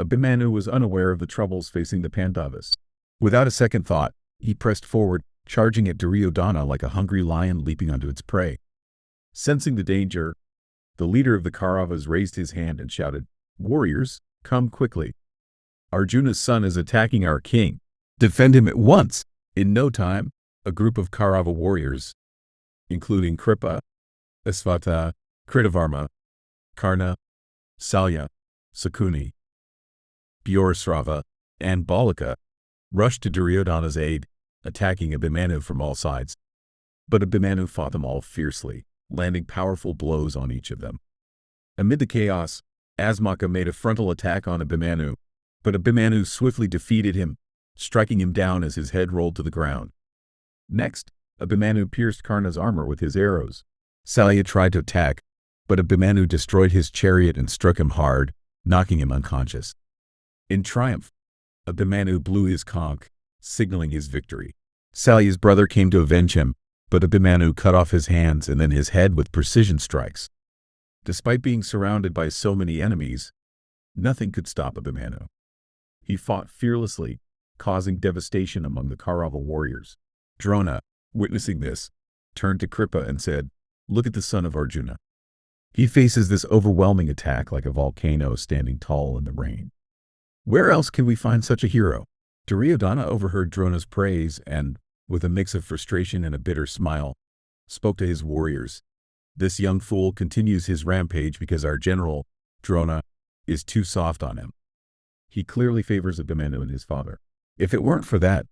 Abhimanyu was unaware of the troubles facing the Pandavas. Without a second thought, he pressed forward, charging at Duryodhana like a hungry lion leaping onto its prey. Sensing the danger, the leader of the Kauravas raised his hand and shouted, "Warriors, come quickly. Arjuna's son is attacking our king. Defend him at once!" In no time, a group of Kaurava warriors, including Kripa, Asvata, Kritavarma, Karna, Salya, Sakuni, Byorasrava, and Balika, rushed to Duryodhana's aid, attacking Abhimanyu from all sides. But Abhimanyu fought them all fiercely, landing powerful blows on each of them. Amid the chaos, Asmaka made a frontal attack on Abhimanyu, but Abhimanyu swiftly defeated him, striking him down as his head rolled to the ground. Next, Abhimanyu pierced Karna's armor with his arrows. Salya tried to attack, but Abhimanyu destroyed his chariot and struck him hard, knocking him unconscious. In triumph, Abhimanyu blew his conch, signaling his victory. Salya's brother came to avenge him, but Abhimanyu cut off his hands and then his head with precision strikes. Despite being surrounded by so many enemies, nothing could stop Abhimanyu. He fought fearlessly, causing devastation among the Kaurava warriors. Drona, witnessing this, turned to Kripa and said, "Look at the son of Arjuna. He faces this overwhelming attack like a volcano standing tall in the rain. Where else can we find such a hero?" Duryodhana overheard Drona's praise and, with a mix of frustration and a bitter smile, spoke to his warriors. "This young fool continues his rampage because our general, Drona, is too soft on him. He clearly favors Abhimanyu and his father. If it weren't for that,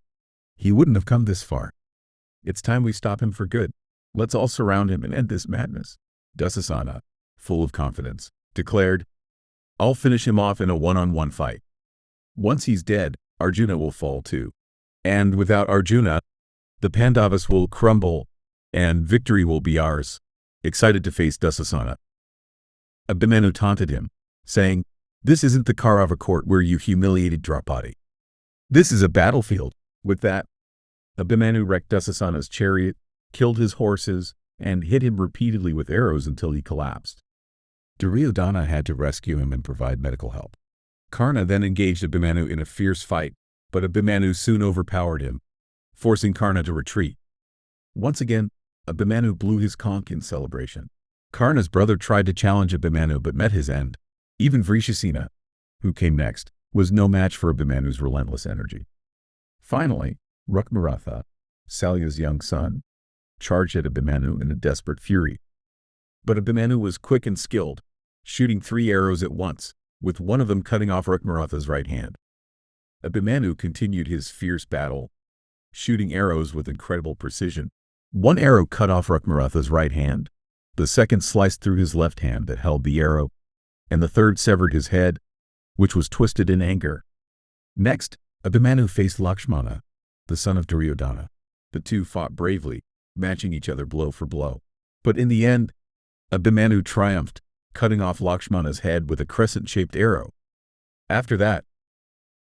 he wouldn't have come this far. It's time we stop him for good. Let's all surround him and end this madness." Dussasana, full of confidence, declared, "I'll finish him off in a one-on-one fight. Once he's dead, Arjuna will fall too. And without Arjuna, the Pandavas will crumble, and victory will be ours." Excited to face Dussasana, Abhimanyu taunted him, saying, "This isn't the Kaurava court where you humiliated Draupadi. This is a battlefield." With that, Abhimanyu wrecked Dussasana's chariot, killed his horses, and hit him repeatedly with arrows until he collapsed. Duryodhana had to rescue him and provide medical help. Karna then engaged Abhimanyu in a fierce fight, but Abhimanyu soon overpowered him, forcing Karna to retreat. Once again, Abhimanyu blew his conch in celebration. Karna's brother tried to challenge Abhimanyu but met his end. Even Vrishasena, who came next, was no match for Abhimanyu's relentless energy. Finally, Rukmaratha, Salya's young son, charged at Abhimanyu in a desperate fury. But Abhimanyu was quick and skilled, shooting 3 arrows at once, with one of them cutting off Rukmaratha's right hand. Abhimanyu continued his fierce battle, shooting arrows with incredible precision. One arrow cut off Rukmaratha's right hand, the second sliced through his left hand that held the arrow, and the third severed his head, which was twisted in anger. Next, Abhimanyu faced Lakshmana, the son of Duryodhana. The two fought bravely, matching each other blow for blow. But in the end, Abhimanyu triumphed, cutting off Lakshmana's head with a crescent-shaped arrow. After that,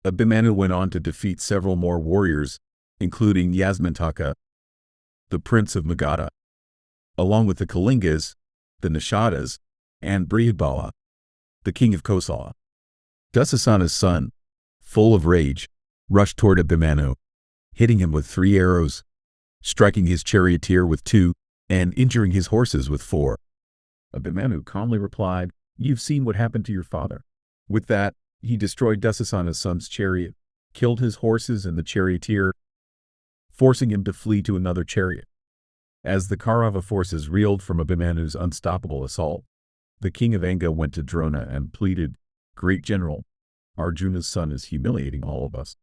Abhimanyu went on to defeat several more warriors, including Yasmantaka, the prince of Magadha, along with the Kalingas, the Nishadas, and Brihadbala, the king of Kosala. Dussasana's son, full of rage, rushed toward Abhimanyu, hitting him with 3 arrows, striking his charioteer with 2, and injuring his horses with 4. Abhimanyu calmly replied, "You've seen what happened to your father." With that, he destroyed Dussasana's son's chariot, killed his horses and the charioteer, forcing him to flee to another chariot. As the Kaurava forces reeled from Abhimanyu's unstoppable assault, the king of Anga went to Drona and pleaded, "Great general, Arjuna's son is humiliating all of us.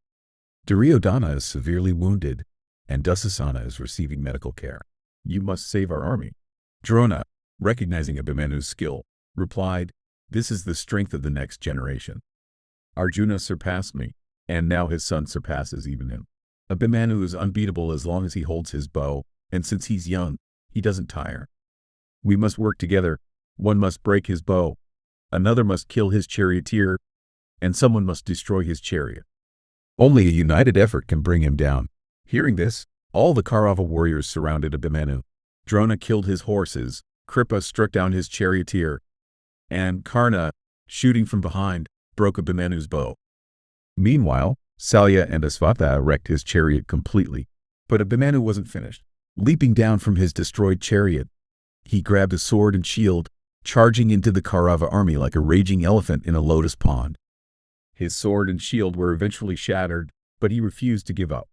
Duryodhana is severely wounded, and Dussasana is receiving medical care. You must save our army." Drona, recognizing Abhimanyu's skill, replied, "This is the strength of the next generation. Arjuna surpassed me, and now his son surpasses even him. Abhimanyu is unbeatable as long as he holds his bow, and since he's young, he doesn't tire. We must work together. One must break his bow, another must kill his charioteer, and someone must destroy his chariot. Only a united effort can bring him down." Hearing this, all the Kaurava warriors surrounded Abhimanyu. Drona killed his horses, Kripa struck down his charioteer, and Karna, shooting from behind, broke Abhimanyu's bow. Meanwhile, Salya and Asvatha wrecked his chariot completely. But Abhimanyu wasn't finished. Leaping down from his destroyed chariot, he grabbed a sword and shield, charging into the Kaurava army like a raging elephant in a lotus pond. His sword and shield were eventually shattered, but he refused to give up.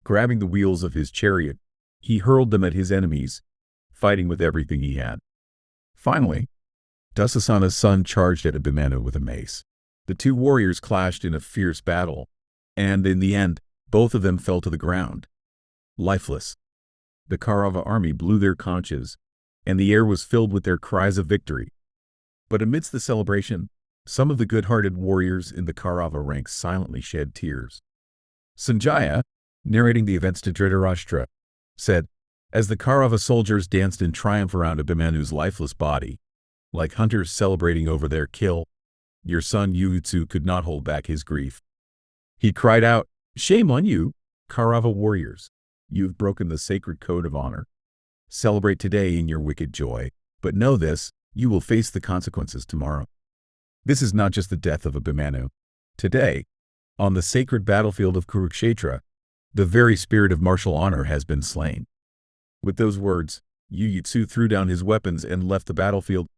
Grabbing the wheels of his chariot, he hurled them at his enemies, fighting with everything he had. Finally, Dusasana's son charged at Abhimanyu with a mace. The two warriors clashed in a fierce battle, and in the end, both of them fell to the ground, lifeless. The Kaurava army blew their conches, and the air was filled with their cries of victory. But amidst the celebration, some of the good-hearted warriors in the Kaurava ranks silently shed tears. Sanjaya, narrating the events to Dhritarashtra, said, "As the Kaurava soldiers danced in triumph around Abhimanyu's lifeless body, like hunters celebrating over their kill, your son Yuyutsu could not hold back his grief. He cried out, 'Shame on you, Kaurava warriors! You've broken the sacred code of honor. Celebrate today in your wicked joy, but know this, you will face the consequences tomorrow.'" This is not just the death of Abhimanyu. Today, on the sacred battlefield of Kurukshetra, the very spirit of martial honor has been slain. With those words, Yuyutsu threw down his weapons and left the battlefield,